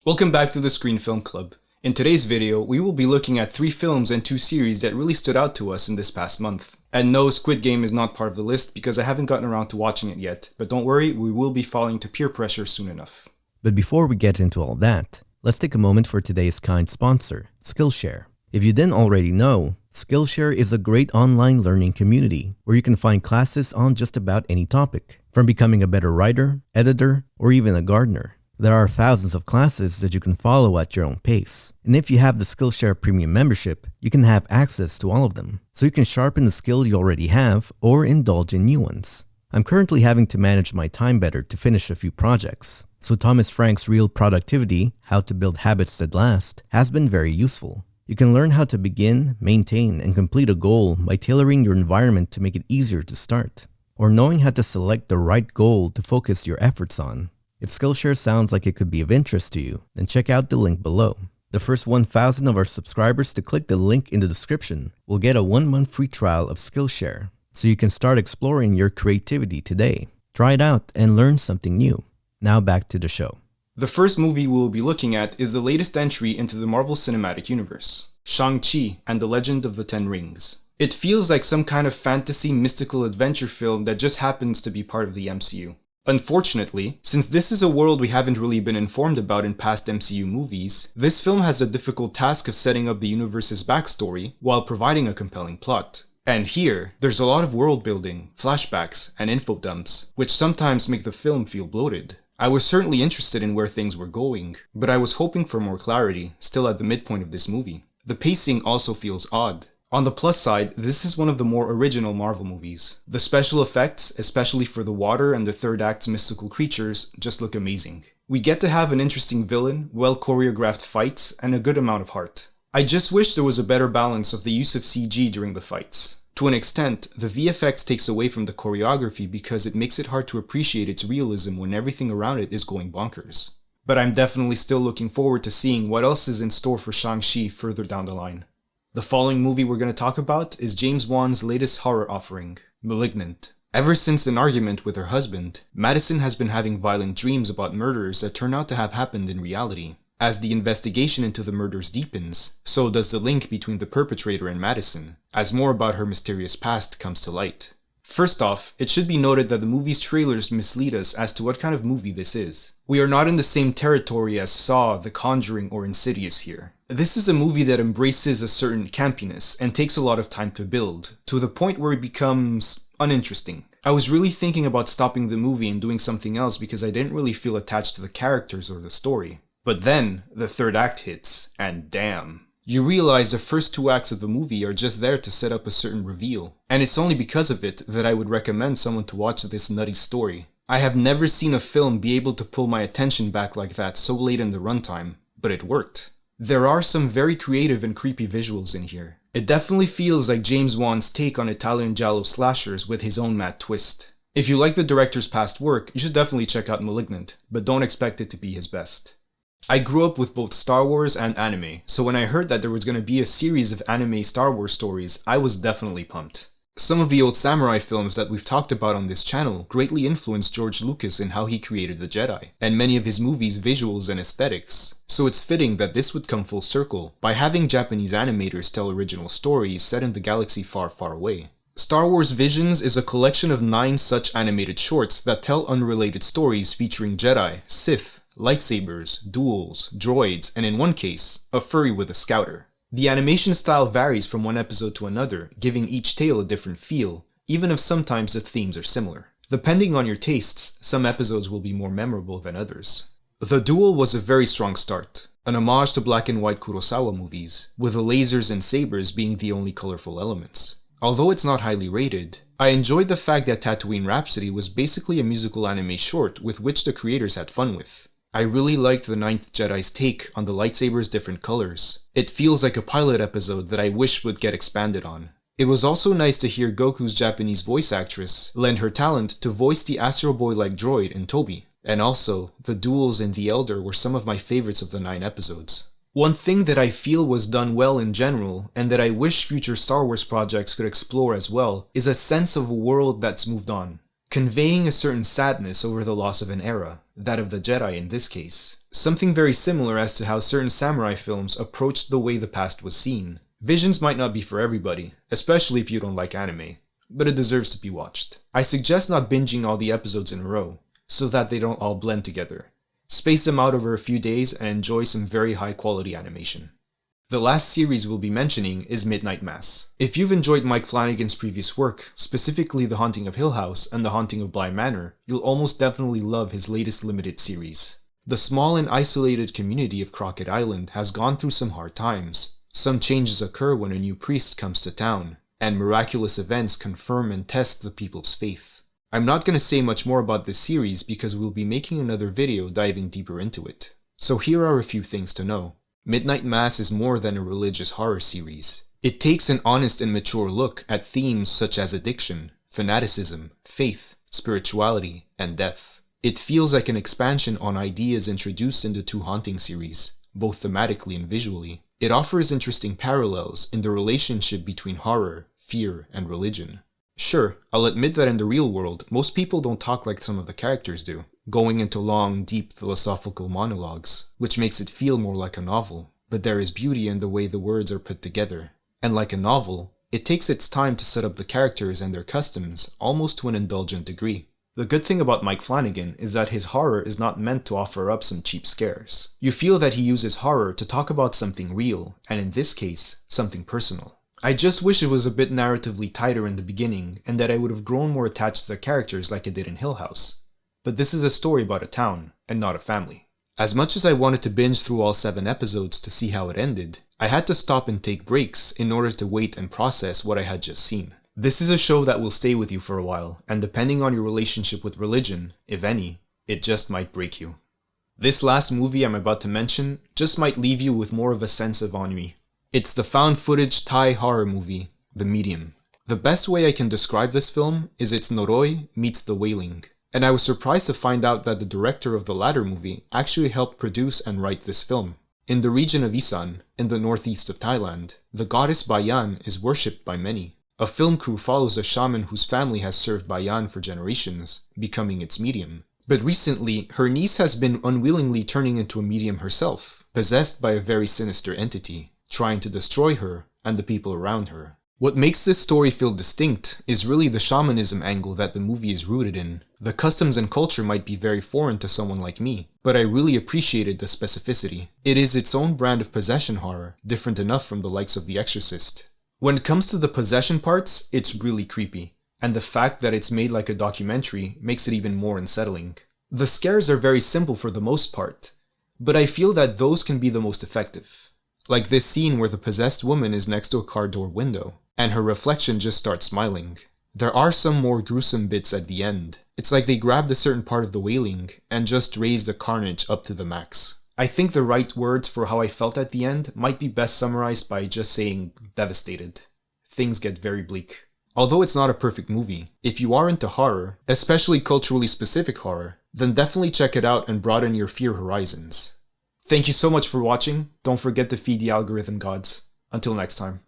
Welcome back to the Screen Film Club. In today's video, we will be looking at 3 films and 2 series that really stood out to us in this past month. And no, Squid Game is not part of the list because I haven't gotten around to watching it yet, but don't worry, we will be falling to peer pressure soon enough. But before we get into all that, let's take a moment for today's kind sponsor, Skillshare. If you didn't already know, Skillshare is a great online learning community where you can find classes on just about any topic, from becoming a better writer, editor, or even a gardener. There are thousands of classes that you can follow at your own pace. And if you have the Skillshare Premium membership, you can have access to all of them, so you can sharpen the skill you already have or indulge in new ones. I'm currently having to manage my time better to finish a few projects, so Thomas Frank's Real Productivity, How to Build Habits That Last, has been very useful. You can learn how to begin, maintain, and complete a goal by tailoring your environment to make it easier to start, or knowing how to select the right goal to focus your efforts on. If Skillshare sounds like it could be of interest to you, then check out the link below. The first 1,000 of our subscribers to click the link in the description will get a 1-month free trial of Skillshare, so you can start exploring your creativity today. Try it out and learn something new. Now back to the show. The first movie we will be looking at is the latest entry into the Marvel Cinematic Universe, Shang-Chi and the Legend of the Ten Rings. It feels like some kind of fantasy mystical adventure film that just happens to be part of the MCU. Unfortunately, since this is a world we haven't really been informed about in past MCU movies, this film has a difficult task of setting up the universe's backstory while providing a compelling plot. And here, there's a lot of world building, flashbacks, and info dumps, which sometimes make the film feel bloated. I was certainly interested in where things were going, but I was hoping for more clarity, still at the midpoint of this movie. The pacing also feels odd. On the plus side, this is one of the more original Marvel movies. The special effects, especially for the water and the third act's mystical creatures, just look amazing. We get to have an interesting villain, well choreographed fights, and a good amount of heart. I just wish there was a better balance of the use of CG during the fights. To an extent, the VFX takes away from the choreography because it makes it hard to appreciate its realism when everything around it is going bonkers. But I'm definitely still looking forward to seeing what else is in store for Shang-Chi further down the line. The following movie we're going to talk about is James Wan's latest horror offering, Malignant. Ever since an argument with her husband, Madison has been having violent dreams about murders that turn out to have happened in reality. As the investigation into the murders deepens, so does the link between the perpetrator and Madison, as more about her mysterious past comes to light. First off, it should be noted that the movie's trailers mislead us as to what kind of movie this is. We are not in the same territory as Saw, The Conjuring, or Insidious here. This is a movie that embraces a certain campiness and takes a lot of time to build, to the point where it becomes uninteresting. I was really thinking about stopping the movie and doing something else because I didn't really feel attached to the characters or the story. But then, the third act hits, and damn. You realize the first 2 acts of the movie are just there to set up a certain reveal. And it's only because of it that I would recommend someone to watch this nutty story. I have never seen a film be able to pull my attention back like that so late in the runtime, but it worked. There are some very creative and creepy visuals in here. It definitely feels like James Wan's take on Italian giallo slashers with his own mad twist. If you like the director's past work, you should definitely check out Malignant, but don't expect it to be his best. I grew up with both Star Wars and anime, so when I heard that there was going to be a series of anime Star Wars stories, I was definitely pumped. Some of the old samurai films that we've talked about on this channel greatly influenced George Lucas in how he created the Jedi, and many of his movies' visuals and aesthetics, so it's fitting that this would come full circle by having Japanese animators tell original stories set in the galaxy far, far away. Star Wars Visions is a collection of 9 such animated shorts that tell unrelated stories featuring Jedi, Sith, lightsabers, duels, droids, and in one case, a furry with a scouter. The animation style varies from one episode to another, giving each tale a different feel, even if sometimes the themes are similar. Depending on your tastes, some episodes will be more memorable than others. The Duel was a very strong start, an homage to black and white Kurosawa movies, with the lasers and sabers being the only colorful elements. Although it's not highly rated, I enjoyed the fact that Tatooine Rhapsody was basically a musical anime short with which the creators had fun with. I really liked the Ninth Jedi's take on the lightsabers' different colors. It feels like a pilot episode that I wish would get expanded on. It was also nice to hear Goku's Japanese voice actress lend her talent to voice the Astro Boy-like droid in Toby. And also, the duels in The Elder were some of my favorites of the 9 episodes. One thing that I feel was done well in general, and that I wish future Star Wars projects could explore as well, is a sense of a world that's moved on. conveying a certain sadness over the loss of an era, that of the Jedi in this case. Something very similar as to how certain samurai films approached the way the past was seen. Visions might not be for everybody, especially if you don't like anime, but it deserves to be watched. I suggest not binging all the episodes in a row, so that they don't all blend together. Space them out over a few days and enjoy some very high quality animation. The last series we'll be mentioning is Midnight Mass. If you've enjoyed Mike Flanagan's previous work, specifically The Haunting of Hill House and The Haunting of Bly Manor, you'll almost definitely love his latest limited series. The small and isolated community of Crockett Island has gone through some hard times. Some changes occur when a new priest comes to town, and miraculous events confirm and test the people's faith. I'm not going to say much more about this series because we'll be making another video diving deeper into it. So here are a few things to know. Midnight Mass is more than a religious horror series. It takes an honest and mature look at themes such as addiction, fanaticism, faith, spirituality, and death. It feels like an expansion on ideas introduced in the two Haunting series, both thematically and visually. It offers interesting parallels in the relationship between horror, fear, and religion. Sure, I'll admit that in the real world, most people don't talk like some of the characters do, going into long, deep philosophical monologues, which makes it feel more like a novel. But there is beauty in the way the words are put together. And like a novel, it takes its time to set up the characters and their customs, almost to an indulgent degree. The good thing about Mike Flanagan is that his horror is not meant to offer up some cheap scares. You feel that he uses horror to talk about something real, and in this case, something personal. I just wish it was a bit narratively tighter in the beginning, and that I would have grown more attached to the characters like I did in Hill House. But this is a story about a town, and not a family. As much as I wanted to binge through all 7 episodes to see how it ended, I had to stop and take breaks in order to wait and process what I had just seen. This is a show that will stay with you for a while, and depending on your relationship with religion, if any, it just might break you. This last movie I'm about to mention just might leave you with more of a sense of ennui. It's the found footage Thai horror movie, The Medium. The best way I can describe this film is it's Noroi meets The Wailing. And I was surprised to find out that the director of the latter movie actually helped produce and write this film. In the region of Isan, in the northeast of Thailand, the goddess Bayan is worshipped by many. A film crew follows a shaman whose family has served Bayan for generations, becoming its medium. But recently, her niece has been unwillingly turning into a medium herself, possessed by a very sinister entity, trying to destroy her and the people around her. What makes this story feel distinct is really the shamanism angle that the movie is rooted in. The customs and culture might be very foreign to someone like me, but I really appreciated the specificity. It is its own brand of possession horror, different enough from the likes of The Exorcist. When it comes to the possession parts, it's really creepy, and the fact that it's made like a documentary makes it even more unsettling. The scares are very simple for the most part, but I feel that those can be the most effective. Like this scene where the possessed woman is next to a car door window, and her reflection just starts smiling. There are some more gruesome bits at the end. It's like they grabbed a certain part of the wailing and just raised the carnage up to the max. I think the right words for how I felt at the end might be best summarized by just saying devastated. Things get very bleak. Although it's not a perfect movie, if you are into horror, especially culturally specific horror, then definitely check it out and broaden your fear horizons. Thank you so much for watching. Don't forget to feed the algorithm gods. Until next time.